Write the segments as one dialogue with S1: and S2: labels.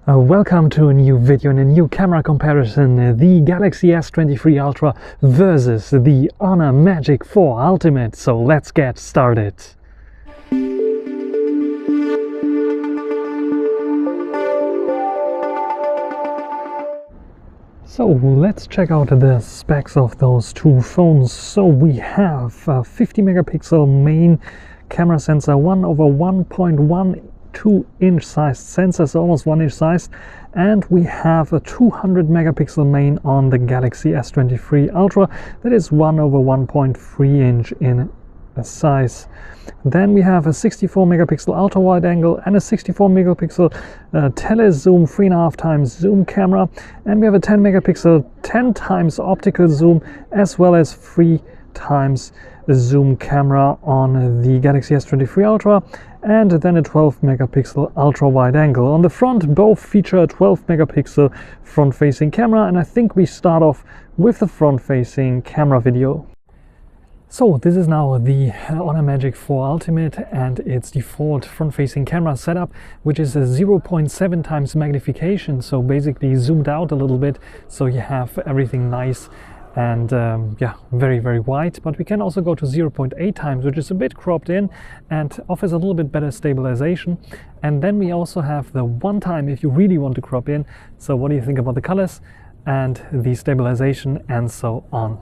S1: Welcome to a new video and a new camera comparison, the Galaxy S23 Ultra versus the Honor Magic 4 Ultimate. So let's get started. So let's check out the specs of those two phones. So we have a 50 megapixel main camera sensor, 1/1.12-inch sized sensor, so almost 1 inch size, and we have a 200 megapixel main on the Galaxy S23 Ultra that is 1/1.3 inch in size. Then we have a 64 megapixel ultra wide angle and a 64 megapixel tele zoom 3.5 times zoom camera, and we have a 10 megapixel 10 times optical zoom as well as 3 times zoom camera on the Galaxy S23 Ultra, and then a 12 megapixel ultra wide angle. On the front, both feature a 12 megapixel front facing camera, and I think we start off with the front facing camera video. So this is now the Honor Magic 4 Ultimate and its default front-facing camera setup, which is a 0.7 times magnification, so basically zoomed out a little bit, so you have everything nice and yeah, very wide. But we can also go to 0.8 times, which is a bit cropped in and offers a little bit better stabilization. And then we also have the 1 time if you really want to crop in. So what do you think about the colors and the stabilization and so on?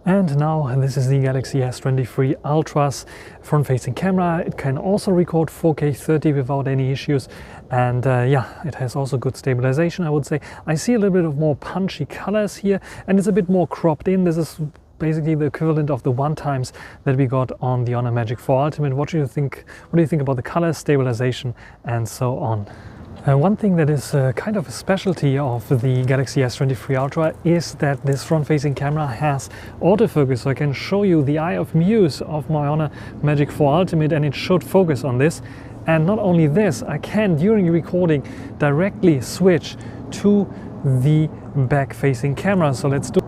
S1: And now this is the Galaxy S23 Ultra's front-facing camera. It can also record 4K 30 without any issues, and yeah, it has also good stabilization, I would say. I see a little bit of more punchy colors here, and it's a bit more cropped in. This is basically the equivalent of the 1 times that we got on the Honor Magic 4 Ultimate. What do you think about the colors, stabilization, and so on? One thing that is kind of a specialty of the Galaxy S23 Ultra is that this front-facing camera has autofocus, so I can show you the eye of muse of my Honor Magic 4 Ultimate and it should focus on this. And not only this, I can during recording directly switch to the back-facing camera. So let's do.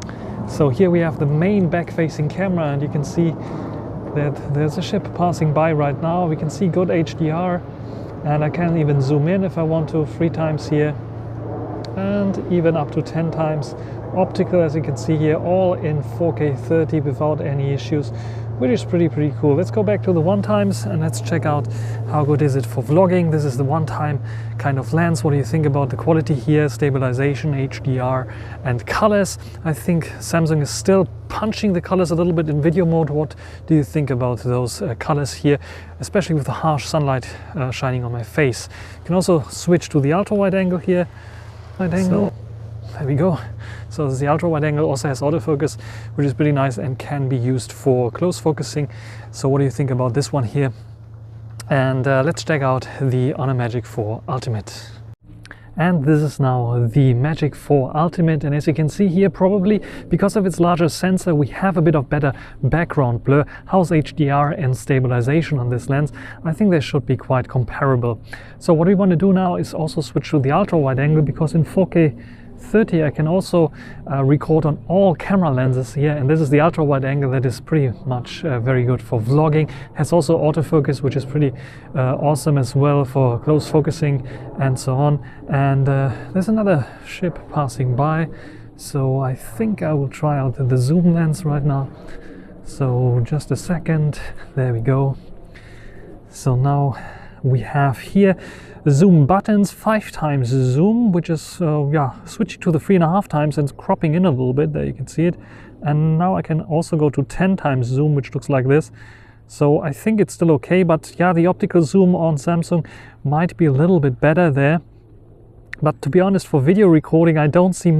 S1: So here we have the main back-facing camera, and you can see that there's a ship passing by right now. We can see good HDR. And I can even zoom in if I want to 3 times here, and even up to 10 times. Optical, as you can see here, all in 4K 30 without any issues, which is pretty cool. Let's go back to the 1 times and let's check out how good is it for vlogging. This is the 1 time kind of lens. What do you think about the quality here, stabilization, HDR and colors? I think Samsung is still punching the colors a little bit in video mode. What do you think about those colors here, especially with the harsh sunlight shining on my face? You can also switch to the ultra wide angle here. So, there we go. So the ultra wide angle also has autofocus, which is pretty nice and can be used for close focusing. So what do you think about this one here? And let's check out the Honor Magic 4 Ultimate. And this is now the Magic 4 Ultimate, and as you can see here, probably because of its larger sensor, we have a bit of better background blur. How's HDR and stabilization on this lens? I think they should be quite comparable. So what we want to do now is also switch to the ultra wide angle, because in 4K 30 I can also record on all camera lenses here, and this is the ultra wide angle that is pretty much very good for vlogging. Has also autofocus, which is pretty awesome as well for close focusing and so on. And there's another ship passing by, so I think I will try out the zoom lens right now. So just a second, there we go. So now we have here zoom buttons, 5 times zoom, which is yeah, switching to the 3.5 times and cropping in a little bit. There you can see it. And now I can also go to 10 times zoom, which looks like this. So I think it's still okay, but yeah, the optical zoom on Samsung might be a little bit better there. But to be honest, for video recording, I don't see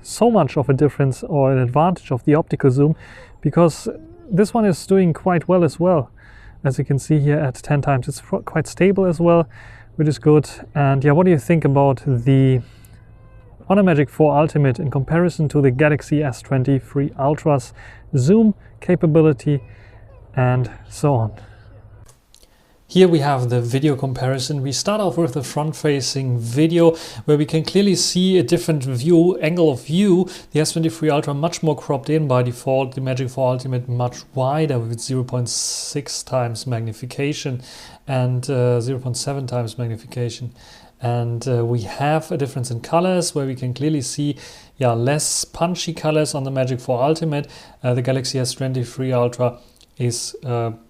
S1: so much of a difference or an advantage of the optical zoom, because this one is doing quite well as well. As you can see here at 10 times, it's quite stable as well, which is good. And yeah, what do you think about the Honor Magic 4 Ultimate in comparison to the Galaxy S23 Ultra's zoom capability and so on? Here we have the video comparison. We start off with the front-facing video where we can clearly see a different angle of view. The S23 Ultra much more cropped in by default. The Magic 4 Ultimate much wider with 0.6 times magnification and 0.7 times magnification. And we have a difference in colors where we can clearly see less punchy colors on the Magic 4 Ultimate. The Galaxy S23 Ultra is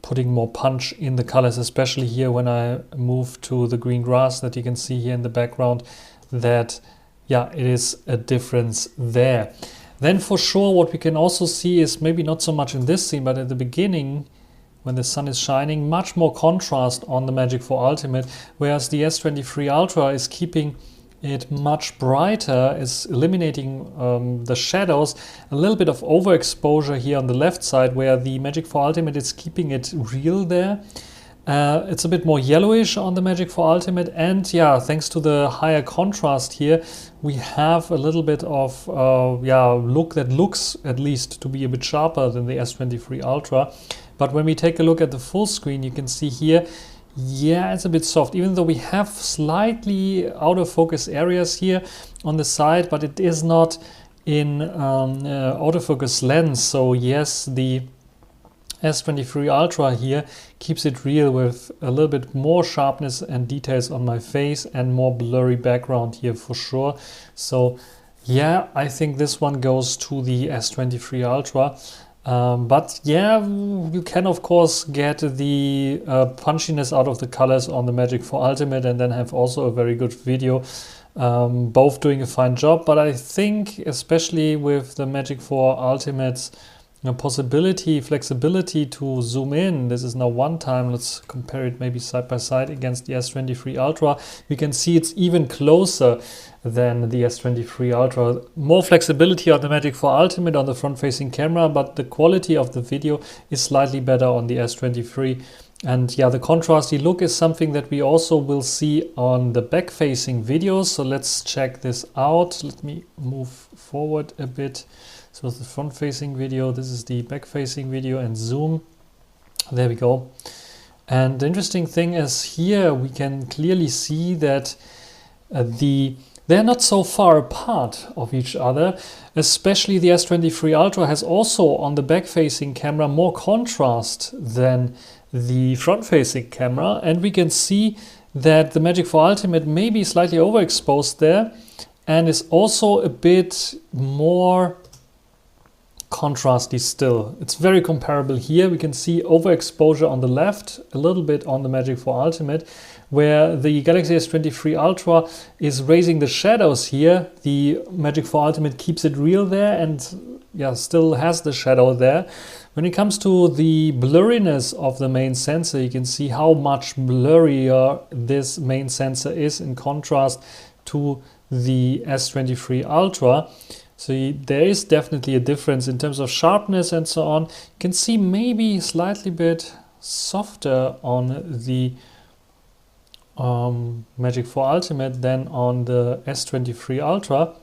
S1: putting more punch in the colors, especially here when I move to the green grass that you can see here in the background, that it is a difference there. Then for sure what we can also see is maybe not so much in this scene, but at the beginning when the sun is shining, much more contrast on the Magic 4 Ultimate, whereas the S23 Ultra is keeping it much brighter, is eliminating the shadows, a little bit of overexposure here on the left side, where the Magic 4 Ultimate is keeping it real there. It's a bit more yellowish on the Magic 4 Ultimate, and thanks to the higher contrast here, we have a little bit of look that looks at least to be a bit sharper than the S23 Ultra. But when we take a look at the full screen, you can see here, it's a bit soft, even though we have slightly out of focus areas here on the side, but it is not in autofocus lens. So yes, the S23 Ultra here keeps it real with a little bit more sharpness and details on my face and more blurry background here for sure. So I think this one goes to the S23 Ultra. But you can of course get the punchiness out of the colors on the Magic 4 Ultimate and then have also a very good video, both doing a fine job. But I think especially with the Magic 4 Ultimate's flexibility to zoom in, this is now one time, let's compare it maybe side by side against the S23 Ultra, we can see it's even closer than the S23 Ultra. More flexibility on the Magic 4 Ultimate on the front-facing camera, but the quality of the video is slightly better on the S23. And the contrasty look is something that we also will see on the back-facing videos. So let's check this out. Let me move forward a bit. So the front-facing video, this is the back-facing video, and zoom. There we go. And the interesting thing is here we can clearly see that they're not so far apart of each other. Especially the S23 Ultra has also on the back-facing camera more contrast than the front-facing camera, and we can see that the Magic 4 Ultimate may be slightly overexposed there and is also a bit more contrasty still. It's very comparable here. We can see overexposure on the left, a little bit on the Magic 4 Ultimate, where the Galaxy S23 Ultra is raising the shadows here. The Magic 4 Ultimate keeps it real there and still has the shadow there. When it comes to the blurriness of the main sensor, you can see how much blurrier this main sensor is in contrast to the S23 Ultra. So there is definitely a difference in terms of sharpness and so on. You can see maybe slightly bit softer on the Magic 4 Ultimate than on the S23 Ultra.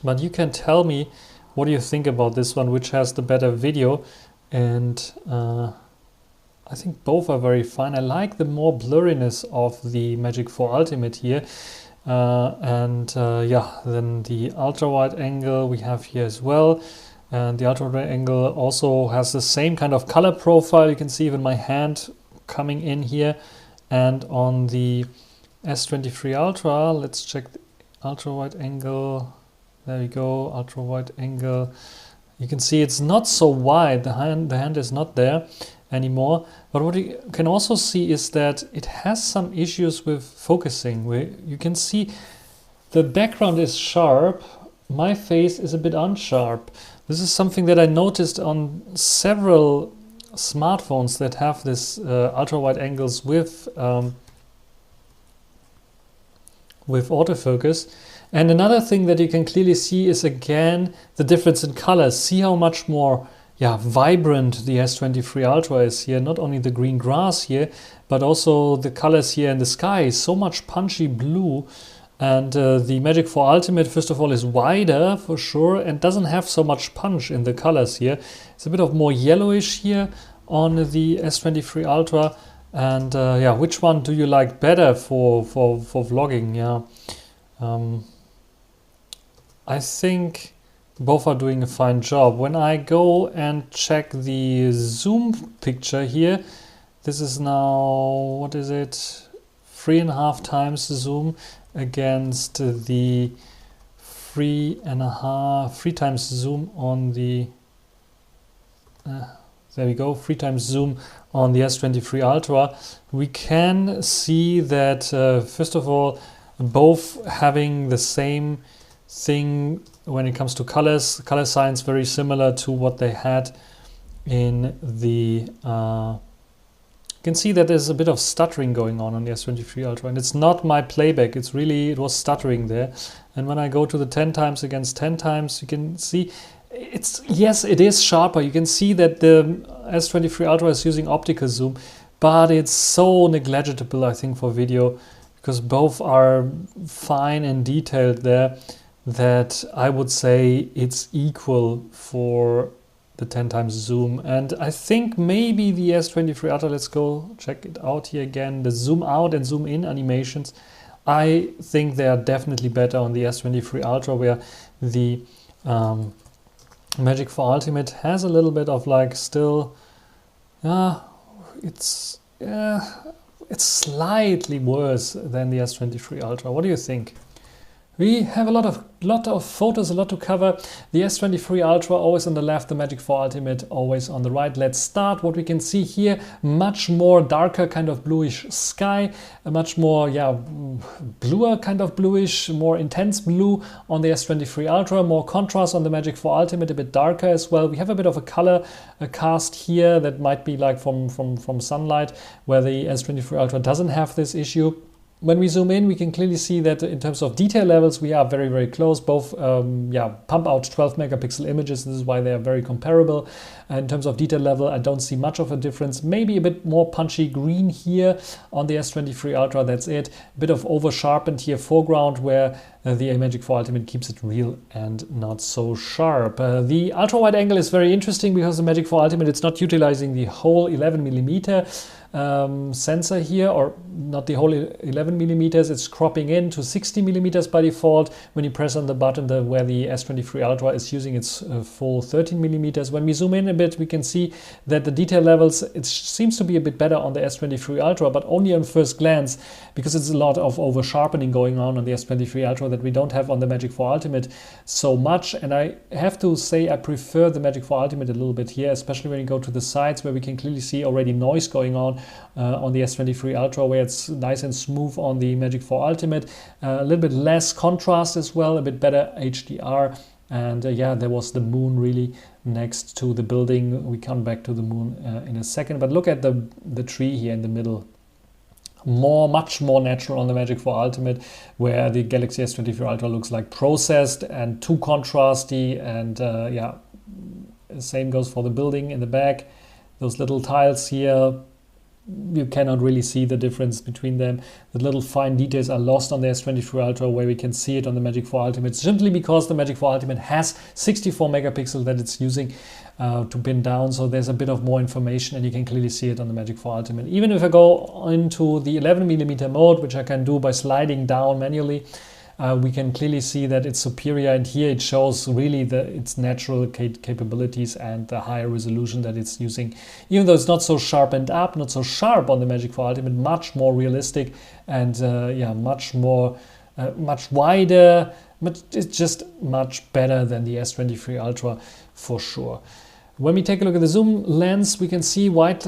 S1: But you can tell me what do you think about this one, which has the better video. And I think both are very fine. I like the more blurriness of the Magic 4 Ultimate here. Then the ultra wide angle we have here as well, and the ultra wide angle also has the same kind of color profile. You can see even my hand coming in here. And on the S23 Ultra, let's check the ultra wide angle. There we go, ultra wide angle. You can see it's not so wide, the hand is not there anymore. But what you can also see is that it has some issues with focusing, where you can see the background is sharp, my face is a bit unsharp. This is something that I noticed on several smartphones that have this ultra wide angles with autofocus. And another thing that you can clearly see is again the difference in colors. See how much more vibrant the S23 Ultra is here. Not only the green grass here, but also the colors here in the sky is so much punchy blue. And the Magic 4 Ultimate, first of all, is wider for sure and doesn't have so much punch in the colors here. It's a bit of more yellowish here on the S23 Ultra. And yeah, which one do you like better for vlogging? Yeah, I think both are doing a fine job. When I go and check the zoom picture here, this is now, what is it, 3.5 times zoom against the 3 times zoom on the there we go, 3 times zoom on the S23 Ultra. We can see that first of all, both having the same thing when it comes to colors, color science very similar to what they had in the you can see that there's a bit of stuttering going on the S23 Ultra, and it's not my playback, it's really, it was stuttering there. And when I go to the 10 times against 10 times, you can see it's, yes, it is sharper. You can see that the S23 Ultra is using optical zoom, but it's so negligible, I think, for video, because both are fine and detailed there, that I would say it's equal for the 10 times zoom. And I think maybe the S23 Ultra, let's go check it out here again, the zoom out and zoom in animations, I think they are definitely better on the S23 Ultra, where the Magic 4 Ultimate has a little bit of like still, it's slightly worse than the S23 Ultra. What do you think? We have a lot of photos, a lot to cover. The S23 Ultra always on the left, the Magic 4 Ultimate always on the right. Let's start. What we can see here, much more darker kind of bluish sky, a much more, yeah, bluer kind of bluish, more intense blue on the S23 Ultra, more contrast on the Magic 4 Ultimate, a bit darker as well. We have a bit of a color cast here that might be like from sunlight, where the S23 Ultra doesn't have this issue. When we zoom in, we can clearly see that in terms of detail levels, we are very, very close. Both pump out 12 megapixel images. This is why they are very comparable. In terms of detail level, I don't see much of a difference. Maybe a bit more punchy green here on the S23 Ultra, that's it. A bit of over sharpened here foreground, where the Magic 4 Ultimate keeps it real and not so sharp. The ultra wide angle is very interesting because the Magic 4 Ultimate, it's not utilizing the whole 11 millimeter sensor here, or not the whole 11 millimeters. It's cropping in to 60 millimeters by default when you press on the button where the S23 Ultra is using its full 13 millimeters. When we zoom in a bit, we can see that the detail levels, it seems to be a bit better on the S23 Ultra, but only on first glance, because it's a lot of over sharpening going on the S23 Ultra that we don't have on the Magic 4 Ultimate so much. And I have to say I prefer the Magic 4 Ultimate a little bit here, especially when you go to the sides, where we can clearly see already noise going on the S23 Ultra, where it's nice and smooth on the Magic 4 Ultimate. A little bit less contrast as well, a bit better HDR. And yeah, there was the moon really next to the building. We come back to the moon in a second, but look at the tree here in the middle. Much more natural on the Magic 4 Ultimate, where the Galaxy S23 Ultra looks like processed and too contrasty. And yeah, same goes for the building in the back. Those little tiles here, you cannot really see the difference between them. The little fine details are lost on the S23 Ultra, where we can see it on the Magic 4 Ultimate, simply because the Magic 4 Ultimate has 64 megapixel that it's using to pin down. So there's a bit of more information, and you can clearly see it on the Magic 4 Ultimate. Even if I go into the 11 millimeter mode, which I can do by sliding down manually, we can clearly see that it's superior, and here it shows really its natural capabilities and the higher resolution that it's using. Even though it's not so sharpened up, not so sharp on the Magic 4 Ultimate, much more realistic, and yeah, much more, much wider, but it's just much better than the S23 Ultra for sure. When we take a look at the zoom lens, we can see white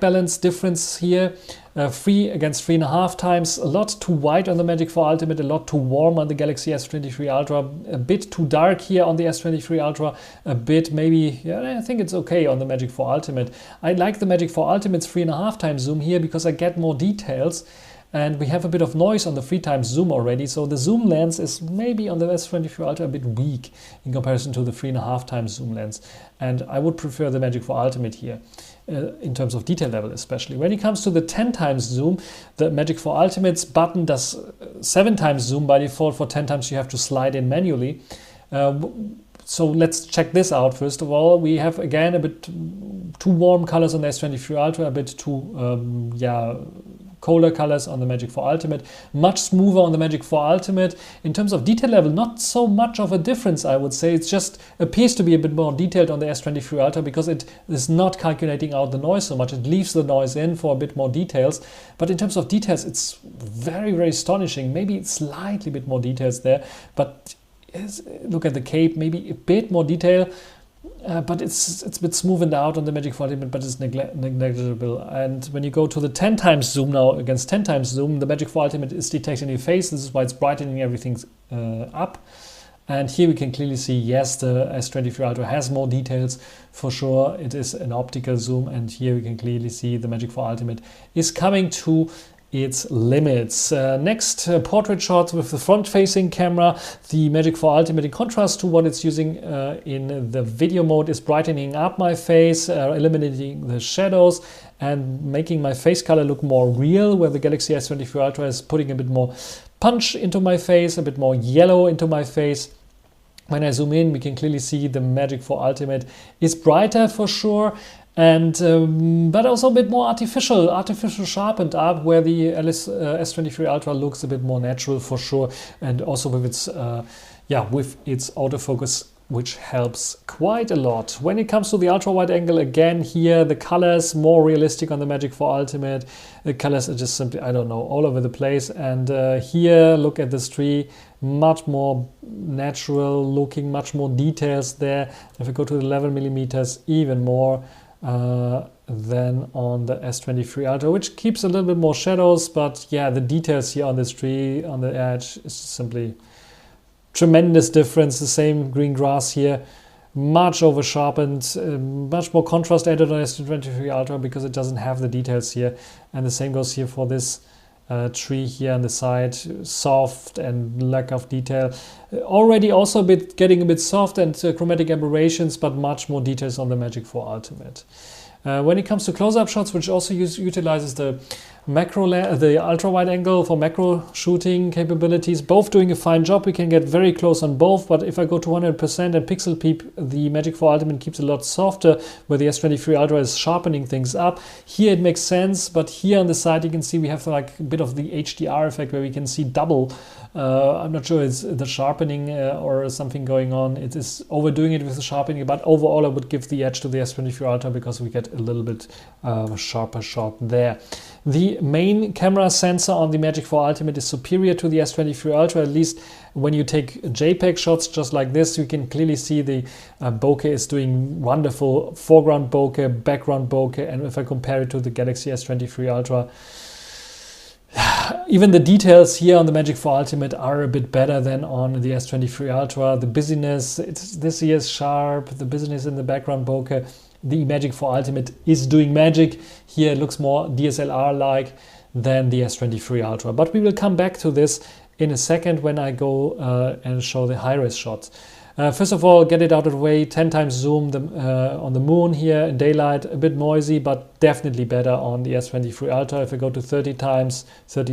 S1: balance difference here. 3 against 3.5 times, a lot too white on the Magic 4 Ultimate, a lot too warm on the Galaxy S23 Ultra, a bit too dark here on the S23 Ultra, a bit maybe, yeah, I think it's okay on the Magic 4 Ultimate. I like the Magic 4 Ultimate's 3.5 times zoom here because I get more details. And we have a bit of noise on the 3 times zoom already, so the zoom lens is maybe on the S23 Ultra a bit weak in comparison to the 3.5 times zoom lens. And I would prefer the Magic 4 Ultimate here, in terms of detail level especially. When it comes to the 10 times zoom, the Magic 4 Ultimate's button does 7 times zoom by default. For 10 times you have to slide in manually. So let's check this out. First of all, we have again a bit too warm colors on the S23 Ultra, a bit too colder colors on the Magic 4 Ultimate, much smoother on the Magic 4 Ultimate. In terms of detail level, not so much of a difference, I would say. It just appears to be a bit more detailed on the S23 Ultra because it is not calculating out the noise so much. It leaves the noise in for a bit more details. But in terms of details, it's very, very astonishing. Maybe slightly bit more details there, but look at the cape, maybe a bit more detail. But it's a bit smoothened out on the Magic 4 Ultimate, but it's negligible. And when you go to the 10 times zoom now, against 10 times zoom, the Magic 4 Ultimate is detecting your face. This is why it's brightening everything up. And here we can clearly see, yes, the S23 Ultra has more details for sure. It is an optical zoom, and here we can clearly see the Magic 4 Ultimate is coming to its limits. Next, portrait shots with the front-facing camera. The Magic 4 Ultimate, in contrast to what it's using in the video mode, is brightening up my face, eliminating the shadows and making my face color look more real, where the Galaxy S23 Ultra is putting a bit more punch into my face, a bit more yellow into my face. When I zoom in, we can clearly see the Magic 4 Ultimate is brighter for sure, and but also a bit more artificial sharpened up, where the S23 Ultra looks a bit more natural for sure, and also with its autofocus, which helps quite a lot. When it comes to the ultra wide angle, again here the colors more realistic on the Magic 4 Ultimate. The colors are just simply, I don't know, all over the place. And here, look at this tree, much more natural looking, much more details there. If I go to the 11mm, even more than on the S23 Ultra, which keeps a little bit more shadows, but yeah, the details here on this tree, on the edge, is simply tremendous difference. The same green grass here, much over sharpened, much more contrast added on S23 Ultra because it doesn't have the details here. And the same goes here for this tree here on the side, soft and lack of detail. Already also getting a bit soft and chromatic aberrations, but much more details on the Magic 4 Ultimate. When it comes to close-up shots, which also utilizes the the ultra-wide angle for macro shooting capabilities, both doing a fine job. We can get very close on both, but if I go to 100% and pixel peep, the Magic 4 Ultimate keeps a lot softer, where the S23 Ultra is sharpening things up. Here it makes sense, but here on the side you can see we have like a bit of the HDR effect where we can see double. I'm not sure it's the sharpening or something going on. It is overdoing it with the sharpening, but overall I would give the edge to the S23 Ultra because we get a little bit sharper shot there. The main camera sensor on the Magic 4 Ultimate is superior to the S23 Ultra, at least when you take JPEG shots just like this. You can clearly see the bokeh is doing wonderful foreground bokeh, background bokeh, and if I compare it to the Galaxy S23 Ultra, even the details here on the Magic 4 Ultimate are a bit better than on the S23 Ultra. The busyness, this here is sharp, the busyness in the background bokeh. The Magic 4 Ultimate is doing magic. Here it looks more DSLR-like than the S23 Ultra. But we will come back to this in a second when I go and show the high-res shots. First of all, get it out of the way, 10 times zoom on the moon here in daylight, a bit noisy, but definitely better on the S23 Ultra. If I go to 30 times, a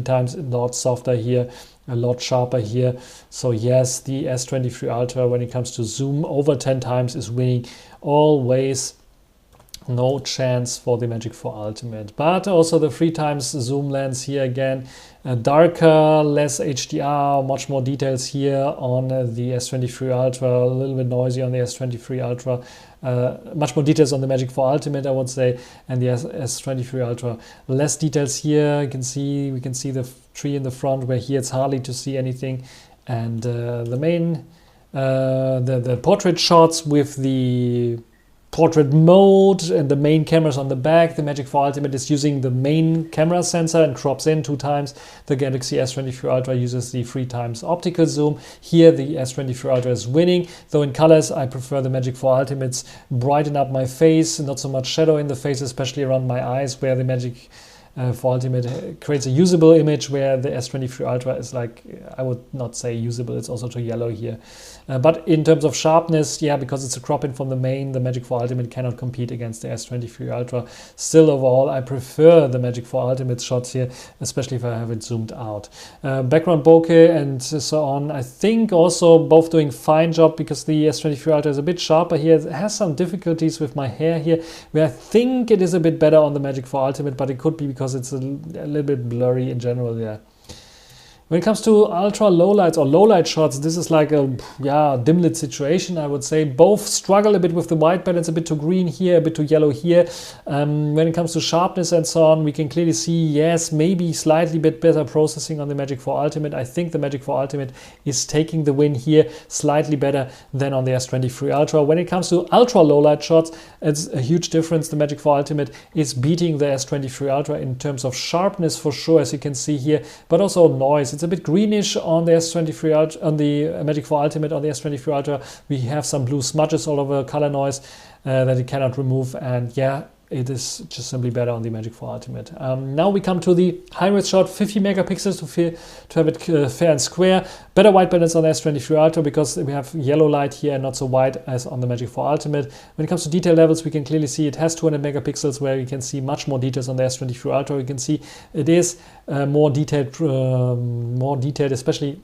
S1: lot softer here, a lot sharper here. So yes, the S23 Ultra, when it comes to zoom over 10 times, is winning always. No chance for the Magic 4 Ultimate. But also the 3 times zoom lens here again, darker, less HDR, much more details here on the S23 Ultra, a little bit noisy on the S23 Ultra, much more details on the Magic 4 Ultimate, I would say, and the S23 Ultra. Less details here. We can see the tree in the front, where here it's hardly to see anything. And the main the portrait shots with the portrait mode and the main cameras on the back. The Magic 4 Ultimate is using the main camera sensor and crops in 2 times. The Galaxy S23 Ultra uses the 3 times optical zoom. Here the S23 Ultra is winning, though in colors I prefer the Magic 4 Ultimates brighten up my face, not so much shadow in the face, especially around my eyes, where the Magic for Ultimate creates a usable image, where the S23 Ultra is like, I would not say usable, it's also too yellow here. But in terms of sharpness, yeah, because it's a crop in from the main, the Magic 4 Ultimate cannot compete against the S23 Ultra. Still, overall, I prefer the Magic 4 Ultimate shots here, especially if I have it zoomed out. Background bokeh and so on, I think also both doing fine job, because the S23 Ultra is a bit sharper here. It has some difficulties with my hair here, where I think it is a bit better on the Magic 4 Ultimate, but it could be because it's a little bit blurry in general there. When it comes to ultra low lights or low light shots, this is like a dim lit situation, I would say. Both struggle a bit with the white balance, a bit too green here, a bit too yellow here. When it comes to sharpness and so on, we can clearly see, yes, maybe slightly bit better processing on the Magic 4 Ultimate. I think the Magic 4 Ultimate is taking the win here, slightly better than on the S23 Ultra. When it comes to ultra low light shots, it's a huge difference. The Magic 4 Ultimate is beating the S23 Ultra in terms of sharpness for sure, as you can see here, but also noise. It's a bit greenish on the S23 Ultra, on the Magic 4 Ultimate. On the S23 Ultra, we have some blue smudges all over, color noise that it cannot remove, and yeah, it is just simply better on the Magic 4 Ultimate. Now we come to the high-res shot, 50 megapixels to have it fair and square. Better white balance on the S23 Ultra, because we have yellow light here and not so white as on the Magic 4 Ultimate. When it comes to detail levels, we can clearly see it has 200 megapixels, where you can see much more details on the S23 Ultra. You can see it is more detailed, especially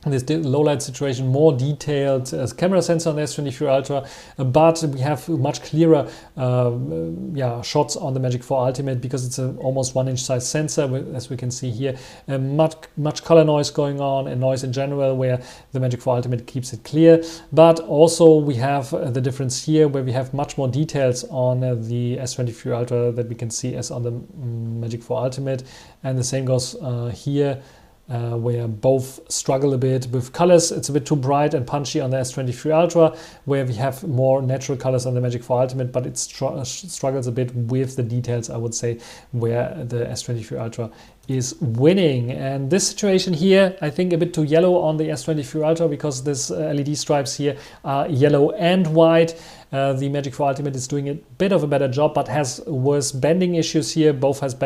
S1: in this low light situation, more detailed camera sensor on the S23 Ultra, but we have much clearer shots on the Magic 4 Ultimate, because it's an almost 1-inch size sensor, as we can see here. Much color noise going on, and noise in general, where the Magic 4 Ultimate keeps it clear. But also we have the difference here, where we have much more details on the S23 Ultra that we can see as on the Magic 4 Ultimate, and the same goes here. Where both struggle a bit with colors. It's a bit too bright and punchy on the S23 Ultra, where we have more natural colors on the Magic 4 Ultimate, but it struggles a bit with the details, I would say, where the S23 Ultra is winning. And this situation here, I think a bit too yellow on the S23 Ultra, because this LED stripes here are yellow and white. The Magic 4 Ultimate is doing a bit of a better job, but has worse bending issues here. Both have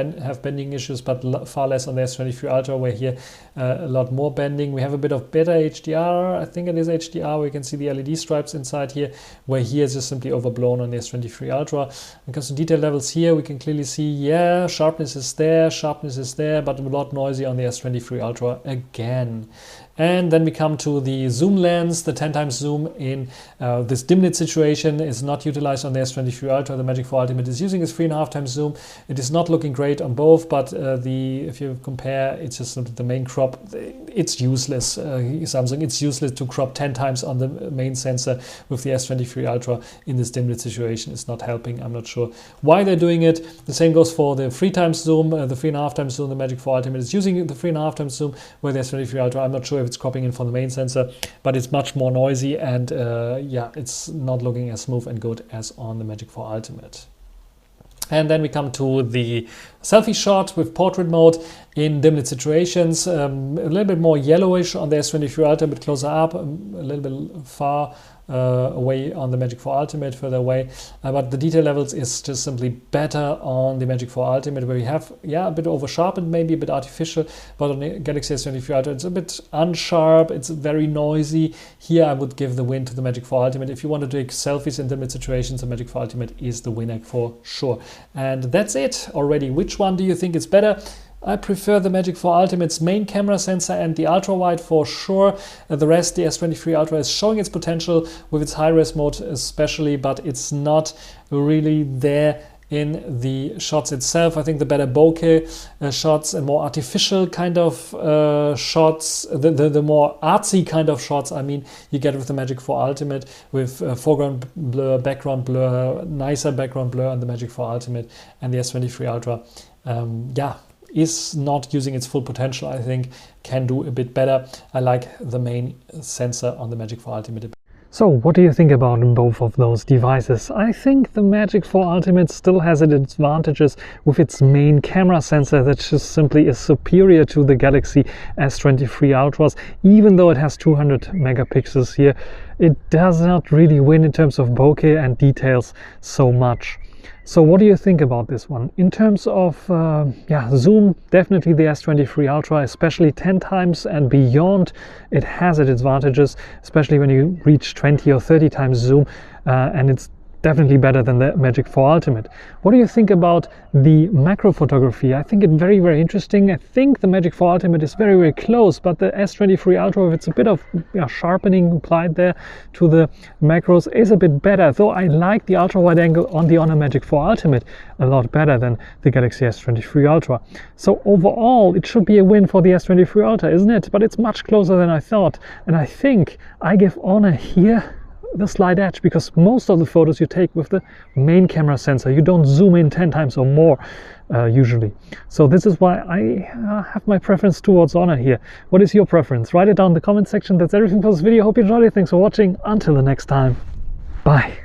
S1: bending issues, but far less on the S23 Ultra, where here a lot more bending. We have a bit of better HDR. I think it is HDR, where you can see the LED stripes inside here, where here is just simply overblown on the S23 Ultra. When it comes to detail levels here, we can clearly see, yeah, sharpness is there, but a lot noisy on the S23 Ultra again. And then we come to the zoom lens. The 10 times zoom in this dim lit situation is not utilized on the S23 Ultra. The Magic 4 Ultimate is using its 3.5 times zoom. It is not looking great on both, but if you compare, it's just the main crop. It's useless. Samsung, it's useless to crop 10 times on the main sensor with the S23 Ultra in this dim lit situation. It's not helping. I'm not sure why they're doing it. The same goes for the 3 times zoom, the 3.5 times zoom. The Magic 4 Ultimate is using the 3.5 times zoom, where the S23 Ultra, I'm not sure if it's cropping in from the main sensor, but it's much more noisy, and it's not looking as smooth and good as on the Magic 4 Ultimate. And then we come to the selfie shot with portrait mode in dim lit situations. A little bit more yellowish on the S23 Ultra, a bit closer up, a little bit far away on the Magic 4 Ultimate, further away, but the detail levels is just simply better on the Magic 4 Ultimate, where we have a bit over sharpened, maybe a bit artificial, but on the Galaxy S23 Ultra it's a bit unsharp, it's very noisy. Here I would give the win to the Magic 4 Ultimate. If you want to take selfies in dim lit situations, the Magic 4 Ultimate is the winner for sure. And that's it already. Which one do you think is better? I prefer the Magic 4 Ultimate's main camera sensor and the ultra wide for sure. The rest, the S23 Ultra is showing its potential with its high-res mode especially, but it's not really there in the shots itself. I think the better bokeh shots and more artificial kind of shots, the more artsy kind of shots, I mean, you get with the Magic 4 Ultimate, with foreground blur, background blur, nicer background blur on the Magic 4 Ultimate, and the S23 Ultra, is not using its full potential. I think can do a bit better. I like the main sensor on the Magic 4 Ultimate a bit.
S2: So what do you think about both of those devices? I think the Magic 4 Ultimate still has its advantages with its main camera sensor that just simply is superior to the Galaxy S23 Ultras. Even though it has 200 megapixels here, it does not really win in terms of bokeh and details so much.
S1: So what do you think about this one? In terms of zoom, definitely the S23 Ultra, especially 10 times and beyond, it has its advantages, especially when you reach 20 or 30 times zoom, and it's definitely better than the Magic 4 Ultimate. What do you think about the macro photography? I think it's very, very interesting. I think the Magic 4 Ultimate is very, very close, but the S23 Ultra, it's a bit of sharpening applied there to the macros, is a bit better, though I like the ultra wide angle on the Honor Magic 4 Ultimate a lot better than the Galaxy S23 Ultra. So overall, it should be a win for the S23 Ultra, isn't it? But it's much closer than I thought, and I think I give Honor here the slight edge, because most of the photos you take with the main camera sensor, you don't zoom in 10 times or more usually. So this is why I have my preference towards Honor here. What is your preference? Write it down in the comment section. That's everything for this video. Hope you enjoyed it. Thanks for watching. Until the next time. Bye.